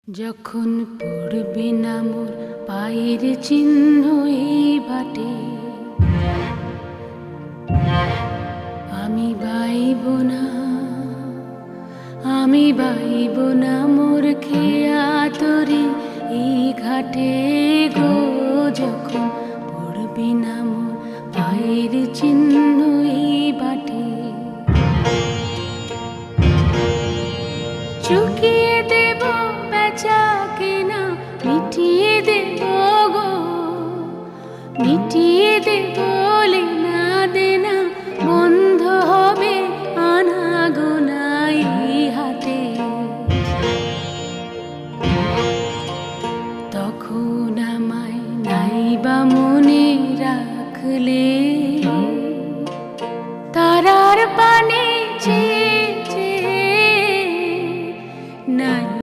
যখন পড়বে না মোর পায়ের চিহ্ন এই বাটে, আমি বাইব না, আমি বাইব না মোর খেয়া তরি এই ঘাটে গো। যখন পড়বে না মোর পায়ের চিহ্ন এই বাটে, চুকিয়ে দেব বেচা কেনা, মিটিয়ে দেব গো, মিটিয়ে দেব